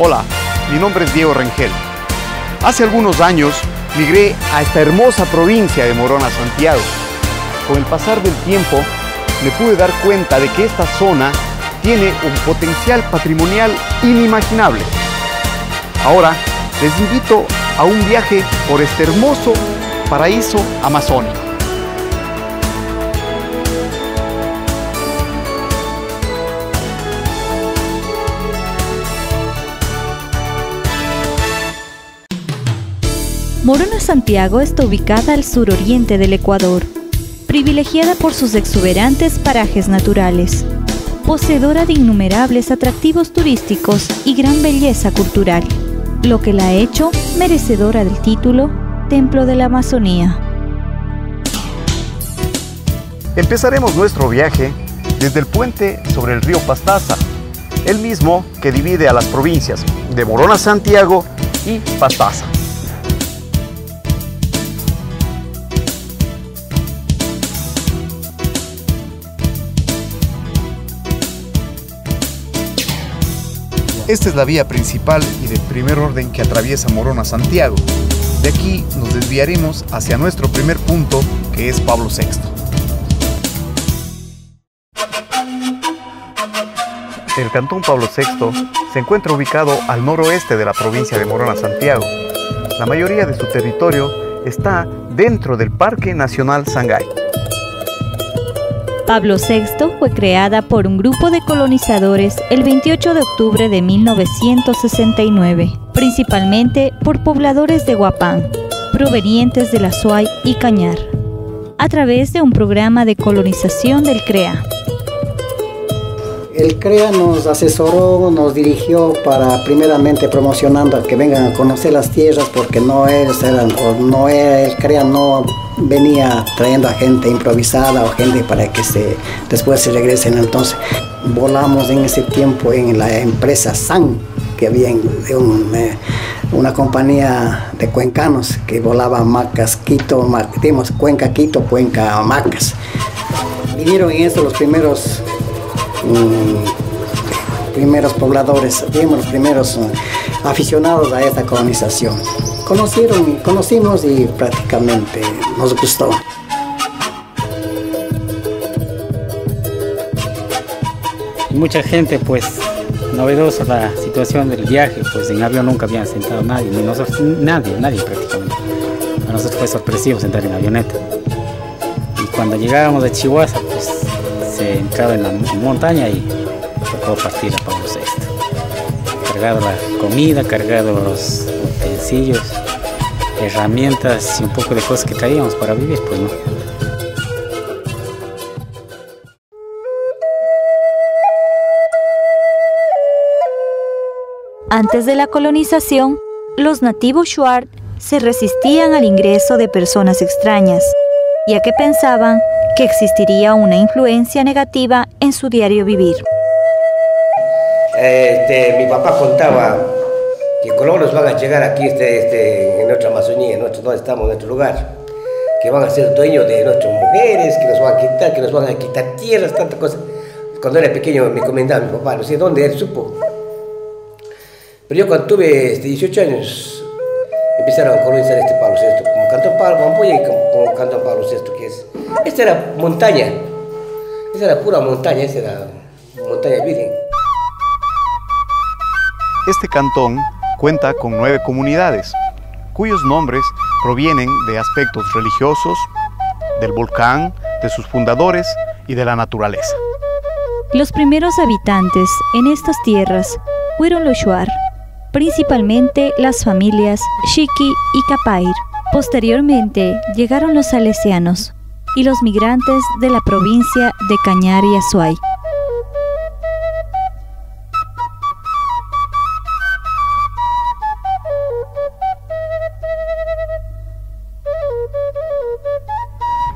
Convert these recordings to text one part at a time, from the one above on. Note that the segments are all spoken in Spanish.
Hola, mi nombre es Diego Rengel. Hace algunos años migré a esta hermosa provincia de Morona, Santiago. Con el pasar del tiempo me pude dar cuenta de que esta zona tiene un potencial patrimonial inimaginable. Ahora les invito a un viaje por este hermoso paraíso amazónico. Morona, Santiago está ubicada al suroriente del Ecuador, privilegiada por sus exuberantes parajes naturales, poseedora de innumerables atractivos turísticos y gran belleza cultural, lo que la ha hecho merecedora del título Templo de la Amazonía. Empezaremos nuestro viaje desde el puente sobre el río Pastaza, el mismo que divide a las provincias de Morona, Santiago y Pastaza. Esta es la vía principal y de primer orden que atraviesa Morona, Santiago. De aquí nos desviaremos hacia nuestro primer punto, que es Pablo VI. El Cantón Pablo VI se encuentra ubicado al noroeste de la provincia de Morona, Santiago. La mayoría de su territorio está dentro del Parque Nacional Sangay. Pablo VI fue creada por un grupo de colonizadores el 28 de octubre de 1969, principalmente por pobladores de Huapán, provenientes de la Azuay y Cañar, a través de un programa de colonización del CREA. El CREA nos asesoró, nos dirigió para primeramente promocionando a que vengan a conocer las tierras, porque el CREA no venía trayendo a gente improvisada o gente para que después se regresen. Entonces volamos en ese tiempo en la empresa SAN, que había una compañía de cuencanos que volaba Macas, Quito, Cuenca, Quito, Cuenca, Macas. Vinieron en eso los primeros pobladores, los primeros aficionados a esta colonización. Conocimos y prácticamente nos gustó. Mucha gente, pues, novedosa la situación del viaje, pues en avión nunca habían sentado nadie, ni nosotros, nadie prácticamente. Para nosotros fue sorpresivo sentar en avioneta. Y cuando llegábamos de Chihuahua, pues se entraba en la montaña y tocó partir a Pablo VI. Cargado la comida, cargado los utensilios, herramientas y un poco de cosas que traíamos para vivir, pues no. Antes de la colonización, los nativos Shuar se resistían al ingreso de personas extrañas, ya que pensaban que existiría una influencia negativa en su diario vivir. Mi papá contaba que colonos van a llegar aquí en nuestra Amazonía, donde estamos, en nuestro lugar, que van a ser dueños de nuestras mujeres, que nos van a quitar tierras, tantas cosas. Cuando era pequeño me comentaba mi papá, no sé dónde él supo. Pero yo cuando tuve 18 años, empezaron a colonizar este Pablo VI, como Cantón Pablo Mampoya y como Cantón Pablo VI, que es. Esta era montaña, esa era pura montaña, esa era montaña virgen. Este cantón cuenta con 9 comunidades, cuyos nombres provienen de aspectos religiosos, del volcán, de sus fundadores y de la naturaleza. Los primeros habitantes en estas tierras fueron los Shuar, principalmente las familias Xiqui y Capair. Posteriormente llegaron los salesianos y los migrantes de la provincia de Cañar y Azuay.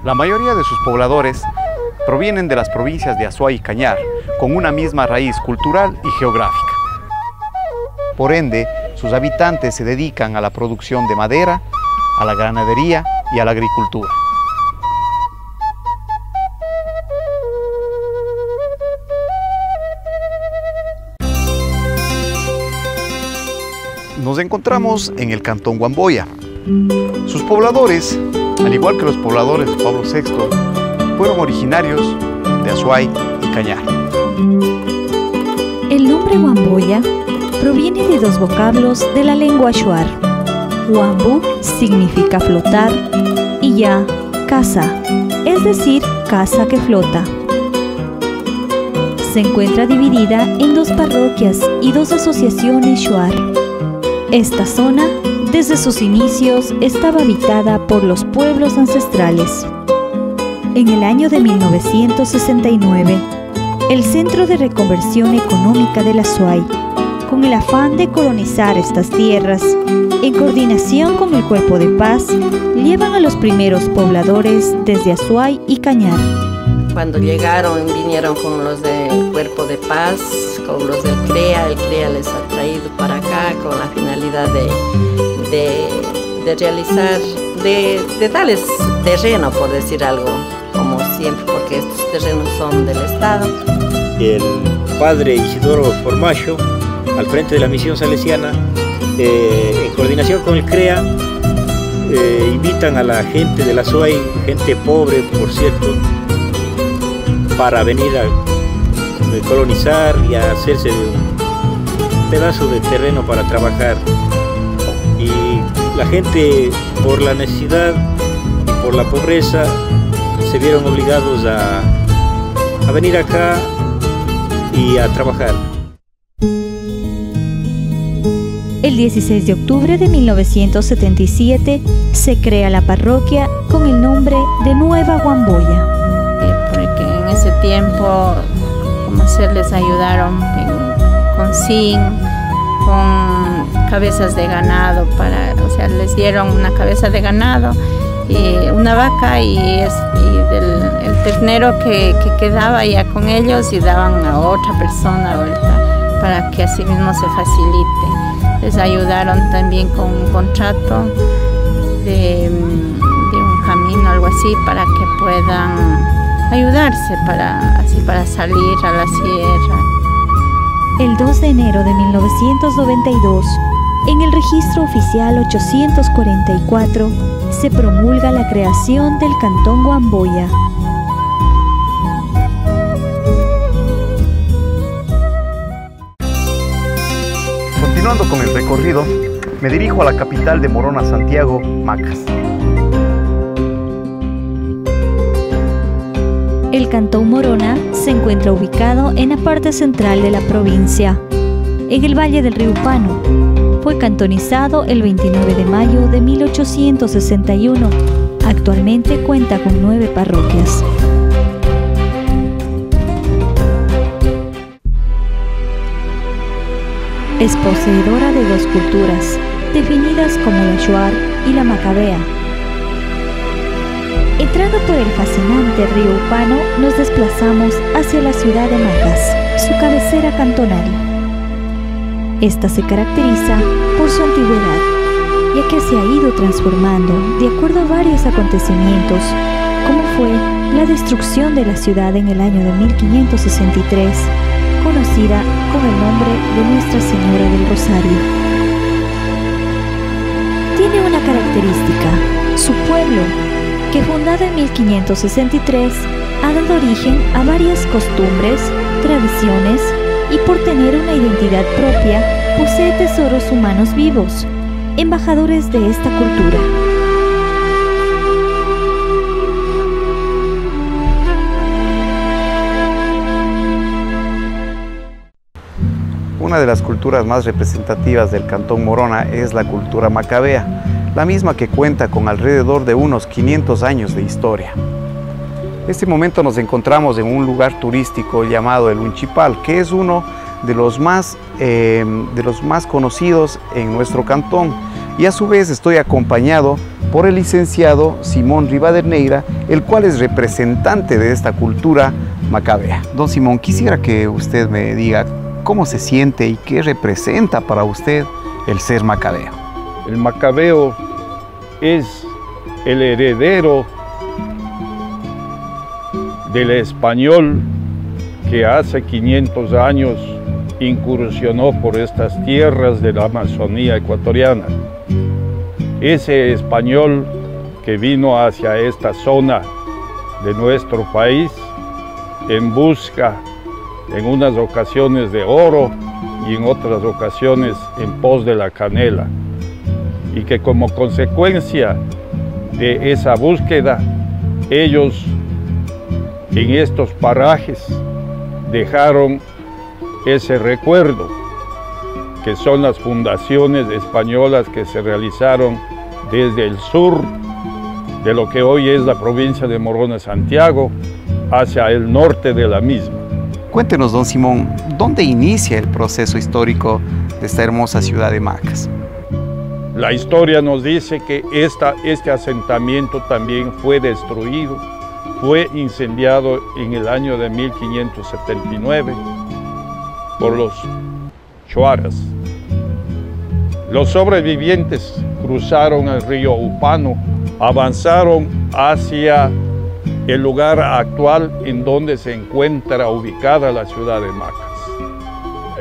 La mayoría de sus pobladores provienen de las provincias de Azuay y Cañar, con una misma raíz cultural y geográfica. Por ende, sus habitantes se dedican a la producción de madera, a la ganadería y a la agricultura. Nos encontramos en el cantón Huamboya. Sus pobladores, al igual que los pobladores de Pablo VI, fueron originarios de Azuay y Cañar. El nombre Huamboya proviene de dos vocablos de la lengua shuar. Huambu significa flotar y ya, casa, es decir, casa que flota. Se encuentra dividida en dos parroquias y dos asociaciones shuar. Esta zona, desde sus inicios, estaba habitada por los pueblos ancestrales. En el año de 1969, el Centro de Reconversión Económica del Azuay, con el afán de colonizar estas tierras, en coordinación con el Cuerpo de Paz, llevan a los primeros pobladores desde Azuay y Cañar. Cuando llegaron, vinieron con los del Cuerpo de Paz, con los del CREA. El CREA les ha traído para acá con la finalidad de realizar, de darles terreno, por decir algo, como siempre, porque estos terrenos son del Estado. El padre Isidoro Formacho, al frente de la misión salesiana, en coordinación con el CREA, invitan a la gente de la Azuay, gente pobre, por cierto, para venir a colonizar y a hacerse de un pedazo de terreno para trabajar. Y la gente, por la necesidad y por la pobreza, se vieron obligados a venir acá y a trabajar. El 16 de octubre de 1977 se crea la parroquia con el nombre de Nueva Huamboya. Porque en ese tiempo, como se les ayudaron con zinc, con cabezas de ganado, o sea, les dieron una cabeza de ganado, y una vaca y el ternero que quedaba ya con ellos, y daban a otra persona, ¿verdad?, para que así mismo se facilite. Les ayudaron también con un contrato de un camino, algo así, para que puedan ayudarse para salir a la sierra. El 2 de enero de 1992, en el registro oficial 844, se promulga la creación del cantón Huamboya. Continuando con el recorrido, me dirijo a la capital de Morona, Santiago, Macas. El cantón Morona se encuentra ubicado en la parte central de la provincia, en el valle del río Pano. Fue cantonizado el 29 de mayo de 1861. Actualmente cuenta con 9 parroquias. Es poseedora de 2 culturas, definidas como la shuar y la macabea. Entrando por el fascinante río Upano, nos desplazamos hacia la ciudad de Macas, su cabecera cantonal. Esta se caracteriza por su antigüedad, ya que se ha ido transformando de acuerdo a varios acontecimientos, como fue la destrucción de la ciudad en el año de 1563, conocida con el nombre de Nuestra Señora del Rosario. Tiene una característica: su pueblo, que fundado en 1563, ha dado origen a varias costumbres, tradiciones, y por tener una identidad propia, posee tesoros humanos vivos, embajadores de esta cultura. Una de las culturas más representativas del cantón Morona es la cultura macabea, la misma que cuenta con alrededor de unos 500 años de historia. En este momento nos encontramos en un lugar turístico llamado el Unchipal, que es uno de los más conocidos en nuestro cantón, y a su vez estoy acompañado por el licenciado Simón Rivadeneira, el cual es representante de esta cultura macabea. Don Simón, quisiera que usted me diga cómo se siente y qué representa para usted el ser macabeo. El macabeo es el heredero del español que hace 500 años incursionó por estas tierras de la Amazonía ecuatoriana. Ese español que vino hacia esta zona de nuestro país en busca, en unas ocasiones de oro y en otras ocasiones en pos de la canela, y que como consecuencia de esa búsqueda, ellos en estos parajes dejaron ese recuerdo, que son las fundaciones españolas que se realizaron desde el sur de lo que hoy es la provincia de Morona Santiago hacia el norte de la misma. Cuéntenos, don Simón, ¿dónde inicia el proceso histórico de esta hermosa ciudad de Macas? La historia nos dice que este asentamiento también fue destruido, fue incendiado en el año de 1579 por los chuaras. Los sobrevivientes cruzaron el río Upano, avanzaron hacia el lugar actual en donde se encuentra ubicada la ciudad de Macas.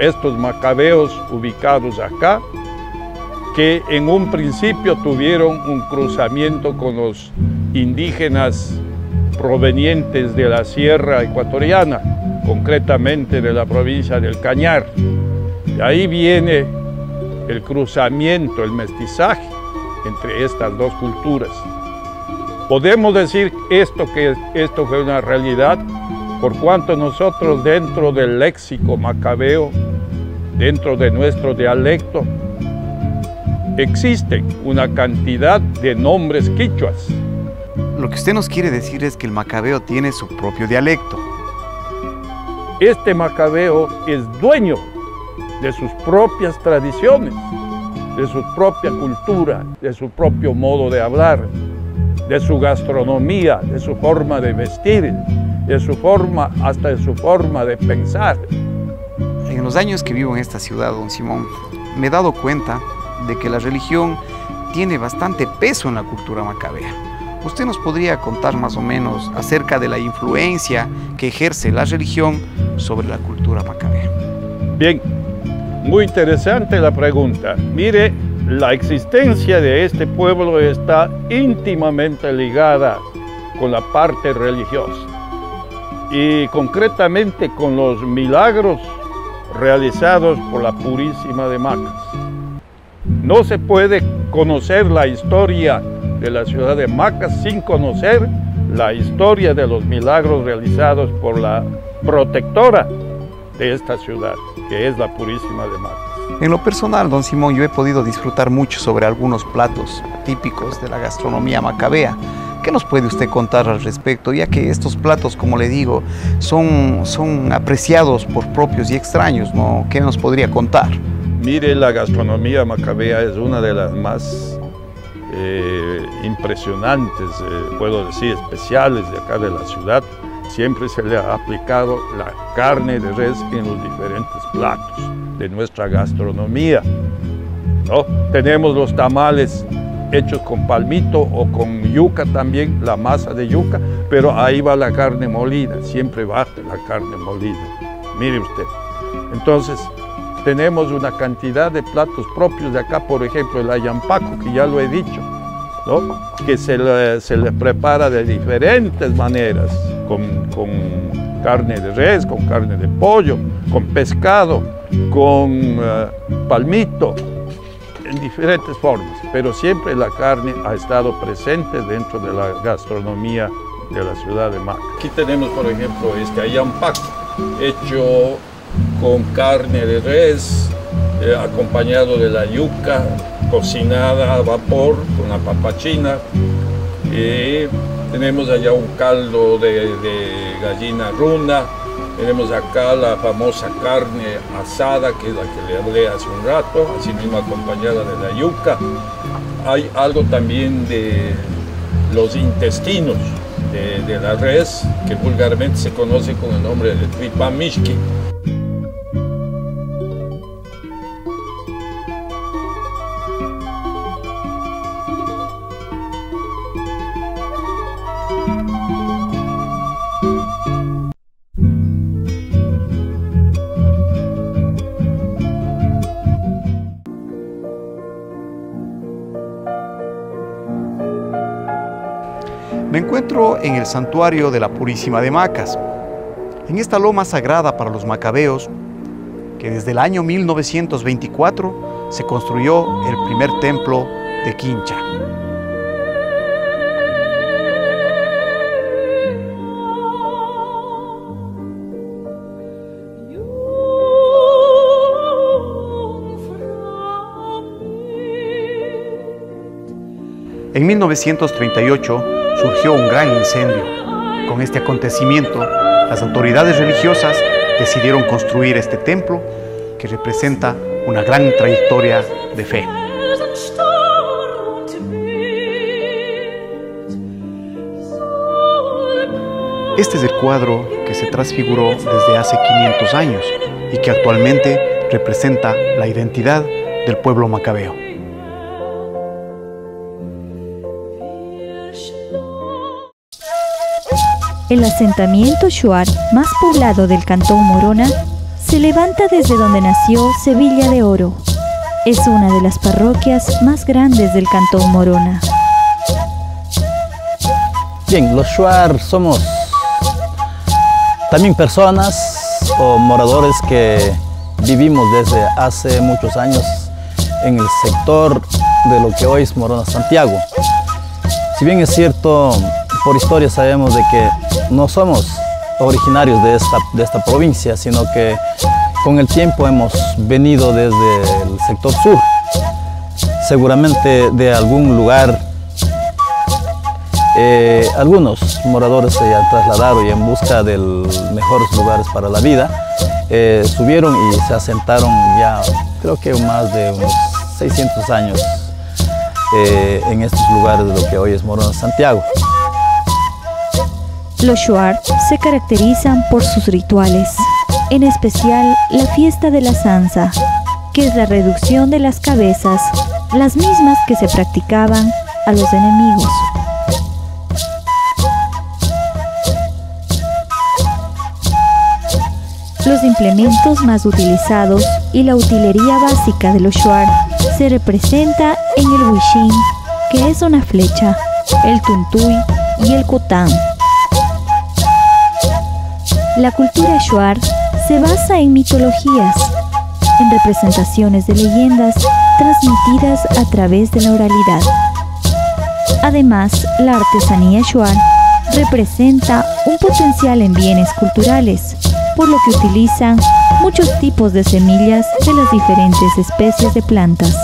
Estos macabeos ubicados acá, que en un principio tuvieron un cruzamiento con los indígenas provenientes de la sierra ecuatoriana, concretamente de la provincia del Cañar. De ahí viene el cruzamiento, el mestizaje entre estas dos culturas. Podemos decir que esto fue una realidad por cuanto nosotros dentro del léxico macabeo, dentro de nuestro dialecto, existe una cantidad de nombres quichuas. Lo que usted nos quiere decir es que el macabeo tiene su propio dialecto. Este macabeo es dueño de sus propias tradiciones, de su propia cultura, de su propio modo de hablar, de su gastronomía, de su forma de vestir, de su forma, hasta de su forma de pensar. En los años que vivo en esta ciudad, don Simón, me he dado cuenta de que la religión tiene bastante peso en la cultura macabea. ¿Usted nos podría contar más o menos acerca de la influencia que ejerce la religión sobre la cultura macabea? Bien, muy interesante la pregunta. Mire, la existencia de este pueblo está íntimamente ligada con la parte religiosa y concretamente con los milagros realizados por la Purísima de Macas. No se puede conocer la historia de la ciudad de Macas sin conocer la historia de los milagros realizados por la protectora de esta ciudad, que es la Purísima de Macas. En lo personal, don Simón, yo he podido disfrutar mucho sobre algunos platos típicos de la gastronomía macabea. ¿Qué nos puede usted contar al respecto? Ya que estos platos, como le digo, son apreciados por propios y extraños, ¿no? ¿Qué nos podría contar? Mire, la gastronomía macabea es una de las más impresionantes, puedo decir, especiales de acá de la ciudad. Siempre se le ha aplicado la carne de res en los diferentes platos de nuestra gastronomía, ¿no? Tenemos los tamales hechos con palmito o con yuca también, la masa de yuca, pero ahí va la carne molida, siempre va la carne molida. Mire usted. Entonces, tenemos una cantidad de platos propios de acá, por ejemplo, el ayampaco, que ya lo he dicho, ¿no? Que se le prepara de diferentes maneras, con carne de res, con carne de pollo, con pescado, con palmito, en diferentes formas, pero siempre la carne ha estado presente dentro de la gastronomía de la ciudad de Macas. Aquí tenemos, por ejemplo, este ayampaco, hecho con carne de res, acompañado de la yuca, cocinada a vapor con la papa china. Tenemos allá un caldo de gallina runa. Tenemos acá la famosa carne asada, que es la que le hablé hace un rato, así mismo acompañada de la yuca. Hay algo también de los intestinos de la res, que vulgarmente se conoce con el nombre de tripamishki. Me encuentro en el santuario de la Purísima de Macas, en esta loma sagrada para los macabeos, que desde el año 1924 se construyó el primer templo de Quincha. En 1938 surgió un gran incendio. Con este acontecimiento, las autoridades religiosas decidieron construir este templo que representa una gran trayectoria de fe. Este es el cuadro que se transfiguró desde hace 500 años y que actualmente representa la identidad del pueblo macabeo. El asentamiento shuar más poblado del cantón Morona se levanta desde donde nació Sevilla de Oro. Es una de las parroquias más grandes del cantón Morona. Bien, los shuar somos también personas o moradores que vivimos desde hace muchos años en el sector de lo que hoy es Morona Santiago. Si bien es cierto, por historia sabemos de que no somos originarios de esta provincia, sino que con el tiempo hemos venido desde el sector sur, seguramente de algún lugar. Algunos moradores se han trasladado y en busca de mejores lugares para la vida, subieron y se asentaron ya creo que más de unos 600 años en estos lugares de lo que hoy es Morona Santiago. Los shuar se caracterizan por sus rituales, en especial la fiesta de la Sanza, que es la reducción de las cabezas, las mismas que se practicaban a los enemigos. Los implementos más utilizados y la utilería básica de los shuar se representa en el huixín, que es una flecha, el tuntuy y el cotán. La cultura shuar se basa en mitologías, en representaciones de leyendas transmitidas a través de la oralidad. Además, la artesanía shuar representa un potencial en bienes culturales, por lo que utilizan muchos tipos de semillas de las diferentes especies de plantas.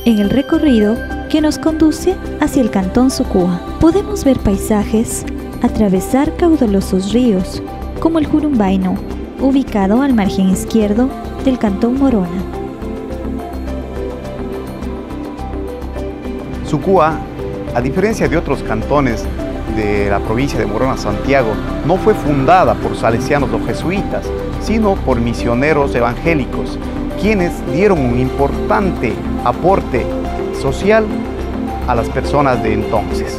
En el recorrido que nos conduce hacia el cantón Sucúa, podemos ver paisajes, atravesar caudalosos ríos, como el Jurumbaino, ubicado al margen izquierdo del cantón Morona. Sucúa, a diferencia de otros cantones de la provincia de Morona Santiago, no fue fundada por salesianos o jesuitas, sino por misioneros evangélicos, quienes dieron un importante aporte social a las personas de entonces.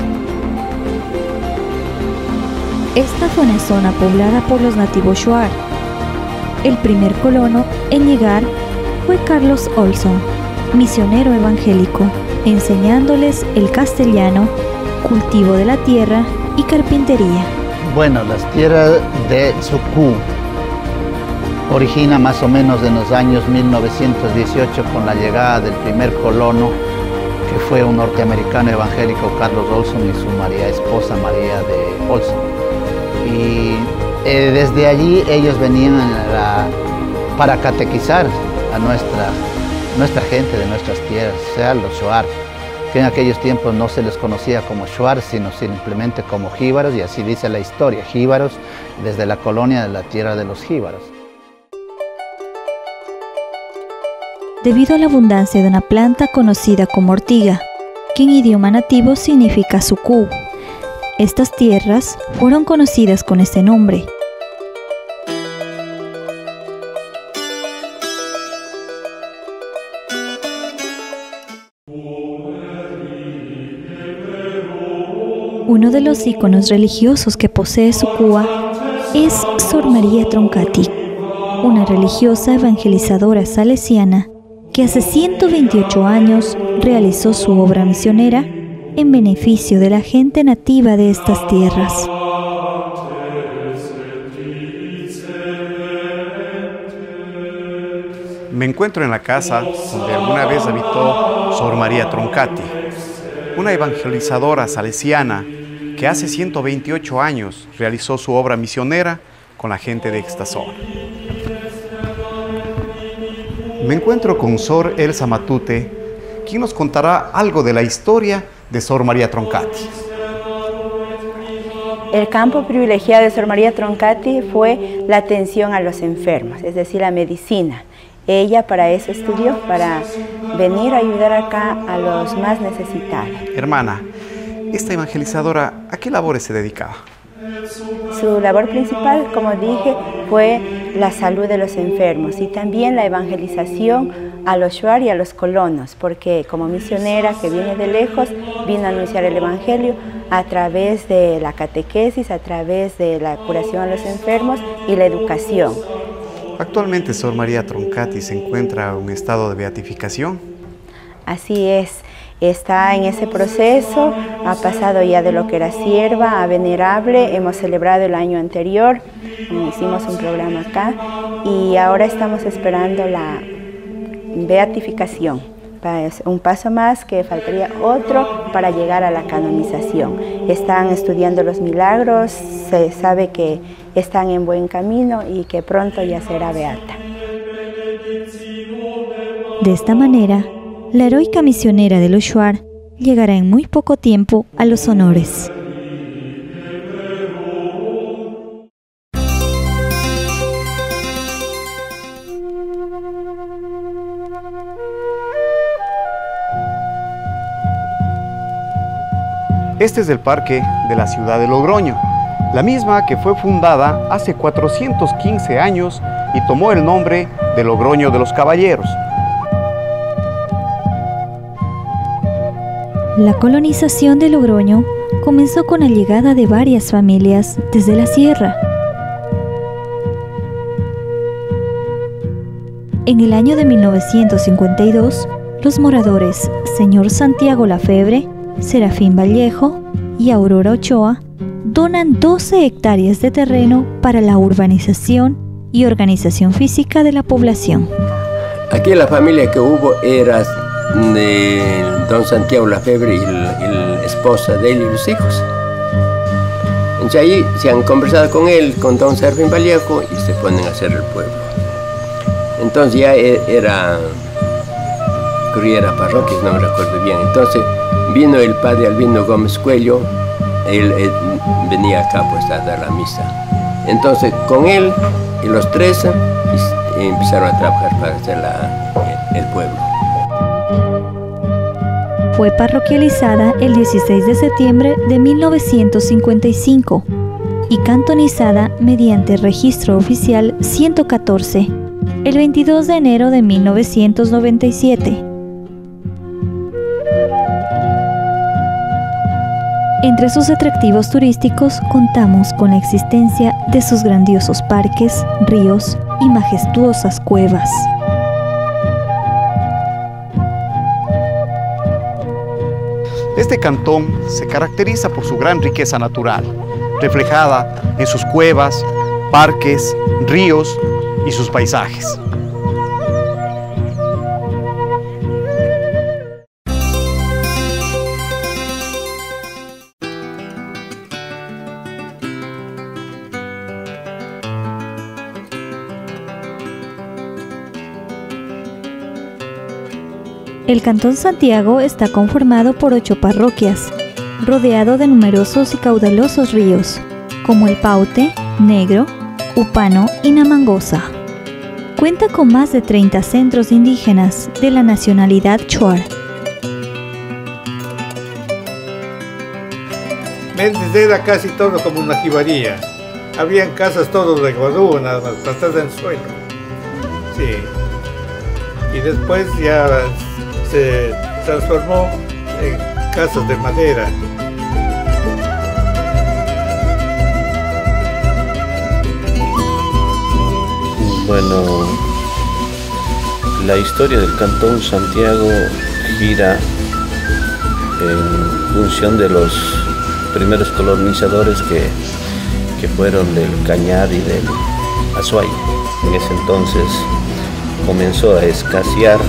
Esta fue una zona poblada por los nativos shuar. El primer colono en llegar fue Carlos Olson, misionero evangélico, enseñándoles el castellano, cultivo de la tierra y carpintería. Bueno, las tierras de Sucú origina más o menos en los años 1918 con la llegada del primer colono, que fue un norteamericano evangélico, Carlos Olson, y su esposa María de Olson. Y desde allí ellos venían para catequizar a nuestra gente de nuestras tierras, o sea, los shuar, que en aquellos tiempos no se les conocía como shuar, sino simplemente como jíbaros, y así dice la historia, jíbaros desde la colonia de la tierra de los jíbaros. Debido a la abundancia de una planta conocida como ortiga, que en idioma nativo significa sucú, estas tierras fueron conocidas con este nombre. Uno de los íconos religiosos que posee Sucúa es Sor María Troncati, una religiosa evangelizadora salesiana que hace 128 años realizó su obra misionera en beneficio de la gente nativa de estas tierras. Me encuentro en la casa donde alguna vez habitó Sor María Troncati, una evangelizadora salesiana que hace 128 años realizó su obra misionera con la gente de esta zona. Me encuentro con Sor Elsa Matute, quien nos contará algo de la historia de Sor María Troncati. El campo privilegiado de Sor María Troncati fue la atención a los enfermos, es decir, la medicina. Ella para eso estudió, para venir a ayudar acá a los más necesitados. Hermana, esta evangelizadora, ¿a qué labores se dedicaba? Su labor principal, como dije, fue la salud de los enfermos y también la evangelización a los shuar y a los colonos, porque como misionera que viene de lejos, vino a anunciar el evangelio a través de la catequesis, a través de la curación a los enfermos y la educación. Actualmente Sor María Troncati se encuentra en un estado de beatificación. Así es, está en ese proceso, ha pasado ya de lo que era sierva a venerable, hemos celebrado el año anterior, hicimos un programa acá y ahora estamos esperando la beatificación. Es un paso más, que faltaría otro para llegar a la canonización. Están estudiando los milagros, se sabe que están en buen camino y que pronto ya será beata. De esta manera, la heroica misionera de los shuar llegará en muy poco tiempo a los honores. Este es el parque de la ciudad de Logroño, la misma que fue fundada hace 415 años y tomó el nombre de Logroño de los Caballeros. La colonización de Logroño comenzó con la llegada de varias familias desde la sierra. En el año de 1952, los moradores Señor Santiago Lafebre, Serafín Vallejo y Aurora Ochoa donan 12 hectáreas de terreno para la urbanización y organización física de la población. Aquí la familia que hubo era de don Santiago Lafebre y la esposa de él y los hijos. Entonces ahí se han conversado con él, con don Serafín Vallejo, y se ponen a hacer el pueblo. Entonces ya era parroquia, no me recuerdo bien. Entonces vino el padre Albino Gómez Cuello, él venía acá pues a dar la misa. Entonces con él y los tres empezaron a trabajar para hacer el pueblo. Fue parroquializada el 16 de septiembre de 1955 y cantonizada mediante registro oficial 114 el 22 de enero de 1997. Entre sus atractivos turísticos contamos con la existencia de sus grandiosos parques, ríos y majestuosas cuevas. Este cantón se caracteriza por su gran riqueza natural, reflejada en sus cuevas, parques, ríos y sus paisajes. El Cantón Santiago está conformado por 8 parroquias, rodeado de numerosos y caudalosos ríos, como el Paute, Negro, Upano y Namangosa. Cuenta con más de 30 centros indígenas de la nacionalidad shuar. Méndez era casi todo como una jibaría. Habían casas todas de guadú, nada más, plantadas en suelo. Sí. Y después ya se transformó en casas de madera. Bueno, la historia del Cantón Santiago gira en función de los primeros colonizadores que fueron del Cañar y del Azuay. En ese entonces comenzó a escasear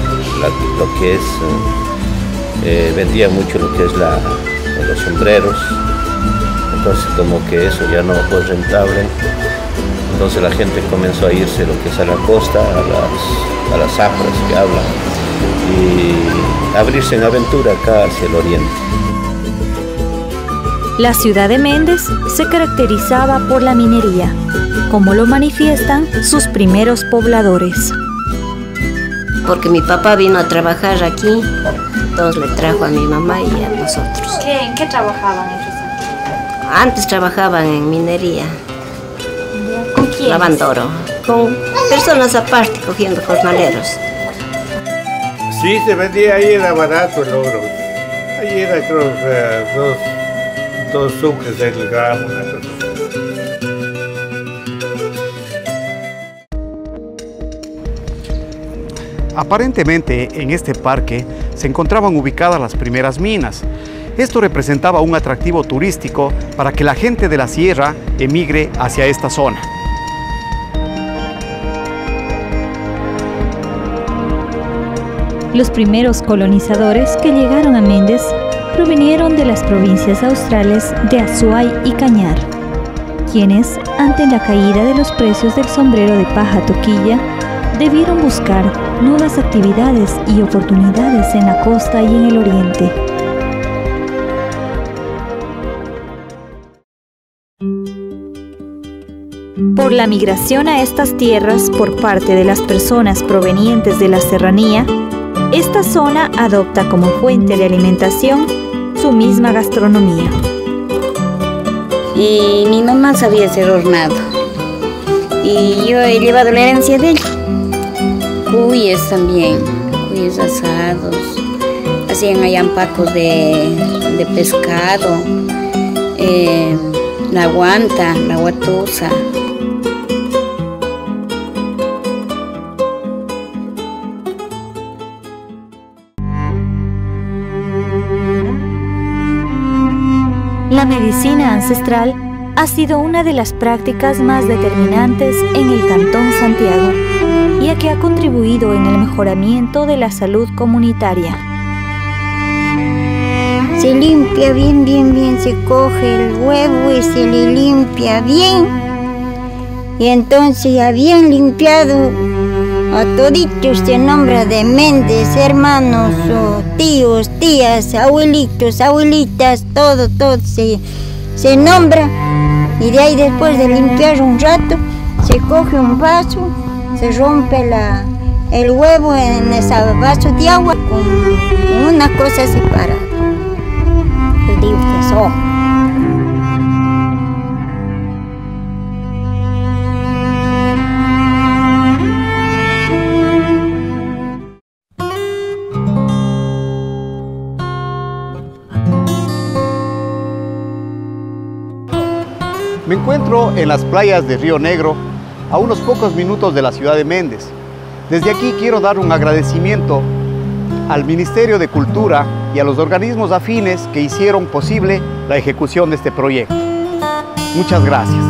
lo que es, vendía mucho lo que es los sombreros, entonces como que eso ya no fue rentable, entonces la gente comenzó a irse lo que es a la costa, a las zafras que hablan, y abrirse en aventura acá hacia el oriente. La ciudad de Méndez se caracterizaba por la minería, como lo manifiestan sus primeros pobladores. Porque mi papá vino a trabajar aquí, entonces le trajo a mi mamá y a nosotros. ¿En qué trabajaban ellos? Antes trabajaban en minería. ¿Con quién? Lavando oro, con personas aparte, cogiendo jornaleros. Sí, se vendía ahí, era barato el oro. Ahí era, creo, dos sucres del gramo, una cosa. Aparentemente, en este parque se encontraban ubicadas las primeras minas. Esto representaba un atractivo turístico para que la gente de la sierra emigre hacia esta zona. Los primeros colonizadores que llegaron a Méndez provinieron de las provincias australes de Azuay y Cañar, quienes, ante la caída de los precios del sombrero de paja toquilla, debieron buscar nuevas actividades y oportunidades en la costa y en el oriente. Por la migración a estas tierras por parte de las personas provenientes de la serranía, esta zona adopta como fuente de alimentación su misma gastronomía. Y mi mamá sabía hacer hornado y yo he llevado la herencia de ella. Cuyes también, cuyes asados, hacían allá ampacos de pescado, la guanta, la guatusa. La medicina ancestral ha sido una de las prácticas más determinantes en el Cantón Santiago, ya que ha contribuido en el mejoramiento de la salud comunitaria. Se limpia bien, se coge el huevo y se le limpia bien. Y entonces ya bien limpiado, a toditos se nombra de Méndez, hermanos, o tíos, tías, abuelitos, abuelitas, todo se nombra. Y de ahí después de limpiar un rato, se coge un vaso, se rompe el huevo en ese vaso de agua con una cosa separada. El difusor. Me encuentro en las playas de Río Negro, a unos pocos minutos de la ciudad de Méndez. Desde aquí quiero dar un agradecimiento al Ministerio de Cultura y a los organismos afines que hicieron posible la ejecución de este proyecto. Muchas gracias.